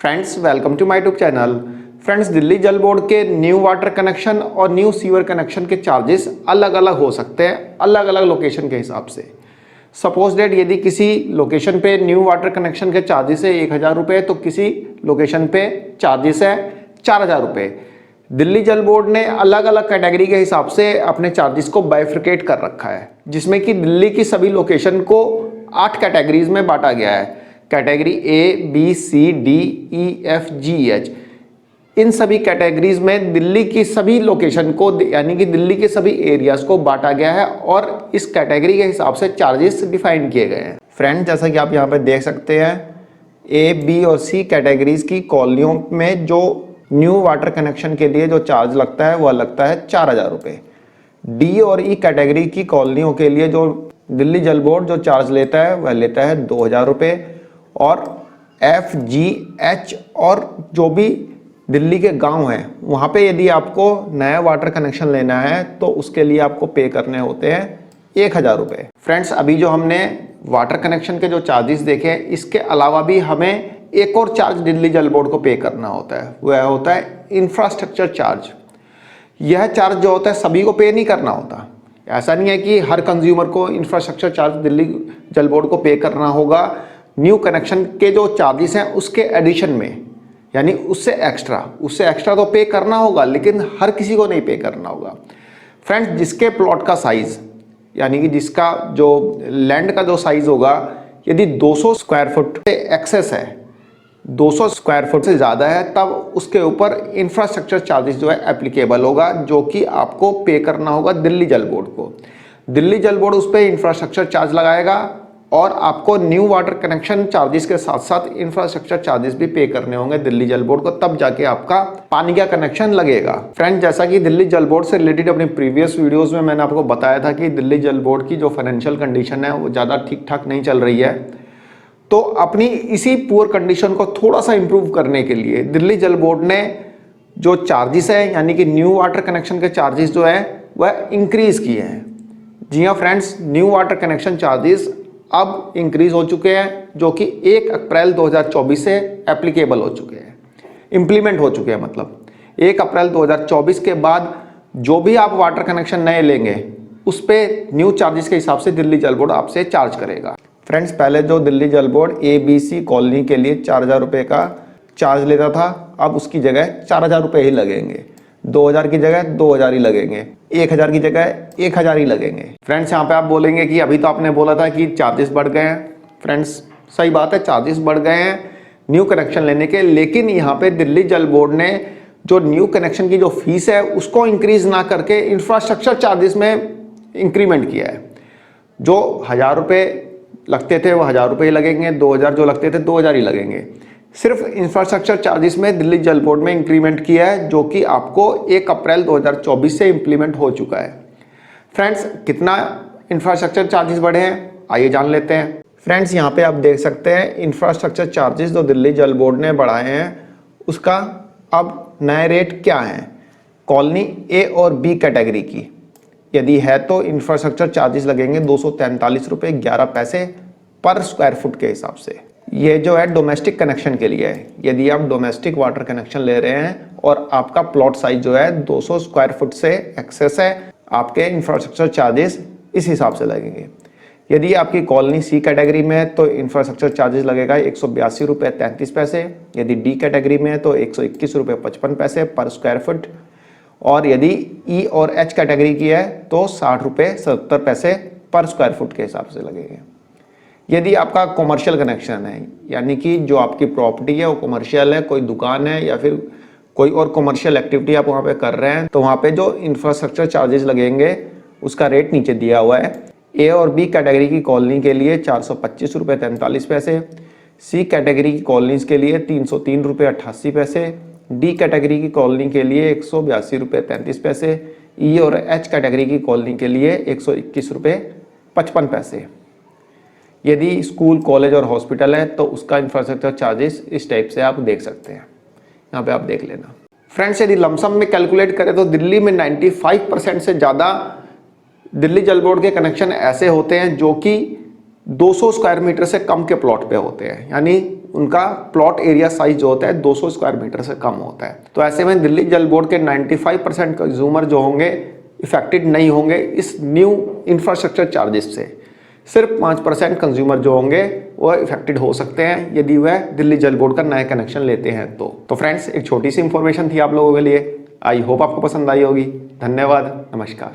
Friends welcome to my YouTube channel. Friends Delhi Jal board के new water connection और new sewer connection के charges अलग अलग हो सकते हैं, अलग अलग लोकेशन के हिसाब से। सपोज डेट यदि किसी लोकेशन पे न्यू वाटर कनेक्शन के चार्जेस है 1000 रुपये, तो किसी लोकेशन पे चार्जेस है 4000 रुपये। दिल्ली जल बोर्ड ने अलग अलग कैटेगरी के हिसाब से अपने चार्जेस को बाइफ्रिकेट कर रखा है, जिसमें कि दिल्ली की सभी लोकेशन को 8 कैटेगरीज में बांटा गया है। Category A, B, C, D, E, F, G, H. इन सभी कैटेगरीज में दिल्ली की सभी लोकेशन को यानी कि दिल्ली के सभी एरियाज को बांटा गया है और इस कैटेगरी के हिसाब से चार्जेस डिफाइन किए गए हैं। फ्रेंड जैसा कि आप यहाँ पे देख सकते हैं, ए, बी और सी कैटेगरीज की कॉलोनियों में जो न्यू वाटर कनेक्शन के लिए जो चार्ज लगता है वह लगता है 4000 रुपये। डी और ई कैटेगरी की कॉलोनियों के लिए जो दिल्ली जल बोर्ड जो चार्ज लेता है वह लेता है 2000 रुपये। और एफ, जी, एच और जो भी दिल्ली के गांव हैं वहाँ पे यदि आपको नया वाटर कनेक्शन लेना है तो उसके लिए आपको पे करने होते हैं 1000 रुपये। फ्रेंड्स अभी जो हमने वाटर कनेक्शन के जो चार्जेस देखे हैं, इसके अलावा भी हमें एक और चार्ज दिल्ली जल बोर्ड को पे करना होता है, वह होता है इंफ्रास्ट्रक्चर चार्ज। यह चार्ज जो होता है सभी को पे नहीं करना होता। ऐसा नहीं है कि हर कंज्यूमर को infrastructure charge Delhi Jal board को पे करना होगा। न्यू कनेक्शन के जो चार्जेस हैं उसके एडिशन में, यानी उससे एक्स्ट्रा तो पे करना होगा, लेकिन हर किसी को नहीं पे करना होगा। फ्रेंड्स जिसके प्लॉट का साइज यानी कि जिसका जो लैंड का जो साइज होगा, यदि 200 स्क्वायर फुट से एक्सेस है, 200 स्क्वायर फुट से ज़्यादा है, तब उसके ऊपर इंफ्रास्ट्रक्चर चार्जेस जो है एप्लीकेबल होगा, जो कि आपको पे करना होगा दिल्ली जल बोर्ड को। दिल्ली जल बोर्ड उस पर इंफ्रास्ट्रक्चर चार्ज लगाएगा और आपको न्यू वाटर कनेक्शन चार्जेस के साथ साथ इंफ्रास्ट्रक्चर चार्जेस भी पे करने होंगे दिल्ली जल बोर्ड को, तब जाके आपका पानी का कनेक्शन लगेगा। फ्रेंड जैसा कि दिल्ली जल बोर्ड से रिलेटेड अपनी प्रीवियस वीडियोस में मैंने आपको बताया था कि दिल्ली जल बोर्ड की जो फाइनेंशियल कंडीशन है वो ज़्यादा ठीक ठाक नहीं चल रही है, तो अपनी इसी पुअर कंडीशन को थोड़ा सा इंप्रूव करने के लिए दिल्ली जल बोर्ड ने जो चार्जेस है यानी कि न्यू वाटर कनेक्शन के चार्जेस जो है वह इंक्रीज किए हैं। जी हाँ friends, new water connection charges अब इंक्रीज हो चुके हैं, जो कि 1 अप्रैल 2024 से एप्लीकेबल हो चुके हैं, इम्प्लीमेंट हो चुके हैं। मतलब 1 अप्रैल 2024 के बाद जो भी आप वाटर कनेक्शन नए लेंगे उस पर न्यू चार्जेस के हिसाब से दिल्ली जल बोर्ड आपसे चार्ज करेगा। फ्रेंड्स पहले जो दिल्ली जल बोर्ड ए, बी, सी कॉलोनी के लिए 4000 रुपये का चार्ज लेता था, अब उसकी जगह 4000 रुपये ही लगेंगे। 2000 की जगह 2000 ही लगेंगे, 1000 की जगह 1000 ही लगेंगे। फ्रेंड्स यहाँ पे आप बोलेंगे कि अभी तो आपने बोला था कि चार्जेस बढ़ गए हैं। फ्रेंड्स सही बात है, चार्जेस बढ़ गए हैं न्यू कनेक्शन लेने के, लेकिन यहाँ पे दिल्ली जल बोर्ड ने जो न्यू कनेक्शन की जो फीस है उसको इंक्रीज ना करके इंफ्रास्ट्रक्चर चार्जेस में इंक्रीमेंट किया है। जो 1000 रुपये लगते थे वो 1000 रुपये ही लगेंगे, 2000 जो लगते थे 2000 ही लगेंगे। सिर्फ इंफ्रास्ट्रक्चर चार्जेस में दिल्ली जल बोर्ड में इंक्रीमेंट किया है, जो कि आपको 1 अप्रैल 2024 से इंप्लीमेंट हो चुका है। फ्रेंड्स कितना इंफ्रास्ट्रक्चर चार्जेस बढ़े हैं आइए जान लेते हैं। फ्रेंड्स यहाँ पे आप देख सकते हैं इंफ्रास्ट्रक्चर चार्जेस जो दिल्ली जल बोर्ड ने बढ़ाए हैं उसका अब नए रेट क्या हैं। कॉलोनी ए और बी कैटेगरी की यदि है तो इंफ्रास्ट्रक्चर चार्जेस लगेंगे 243 रुपये 11 पैसे पर स्क्वायर फुट के हिसाब से। ये जो है डोमेस्टिक कनेक्शन के लिए है। यदि आप डोमेस्टिक वाटर कनेक्शन ले रहे हैं और आपका प्लॉट साइज जो है 200 स्क्वायर फुट से एक्सेस है, आपके इंफ्रास्ट्रक्चर चार्जेस इस हिसाब से लगेंगे। यदि आपकी कॉलोनी सी कैटेगरी में है तो इंफ्रास्ट्रक्चर चार्जेस लगेगा 182 रुपये 33 पैसे। यदि डी कैटेगरी में है तो 121 रुपये 55 पैसे पर स्क्वायर फुट। और यदि ई और एच कैटेगरी की है तो 60 रुपये 70 पैसे पर स्क्वायर फुट के हिसाब से लगेंगे। यदि आपका कॉमर्शियल कनेक्शन है यानी कि जो आपकी प्रॉपर्टी है वो कॉमर्शियल है, कोई दुकान है या फिर कोई और कॉमर्शियल एक्टिविटी आप वहाँ पे कर रहे हैं, तो वहाँ पे जो इंफ्रास्ट्रक्चर चार्जेस लगेंगे उसका रेट नीचे दिया हुआ है। ए और बी कैटेगरी की कॉलोनी के लिए 425 रुपये 43 पैसे, सी कैटेगरी की कॉलोनीज के लिए 303 रुपये 88 पैसे, डी कैटेगरी की कॉलोनी के लिए 182 रुपये 33 पैसे, ई और एच कैटेगरी की कॉलोनी के लिए 121 रुपये 55 पैसे। यदि स्कूल, कॉलेज और हॉस्पिटल है तो उसका इंफ्रास्ट्रक्चर चार्जेस इस टाइप से आप देख सकते हैं, यहाँ पे आप देख लेना। फ्रेंड्स यदि लमसम में कैलकुलेट करें तो दिल्ली में 95% से ज़्यादा दिल्ली जल बोर्ड के कनेक्शन ऐसे होते हैं जो कि 200 स्क्वायर मीटर से कम के प्लॉट पे होते हैं, यानी उनका प्लॉट एरिया साइज जो होता है 200 स्क्वायर मीटर से कम होता है। तो ऐसे में दिल्ली जल बोर्ड के 95% कंज्यूमर जो होंगे इफेक्टेड नहीं होंगे इस न्यू इंफ्रास्ट्रक्चर चार्जेस से। सिर्फ 5% कंज्यूमर जो होंगे वह इफेक्टेड हो सकते हैं यदि वह दिल्ली जल बोर्ड का नया कनेक्शन लेते हैं। तो फ्रेंड्स, एक छोटी सी इंफॉर्मेशन थी आप लोगों के लिए। आई होप आपको पसंद आई होगी। धन्यवाद, नमस्कार।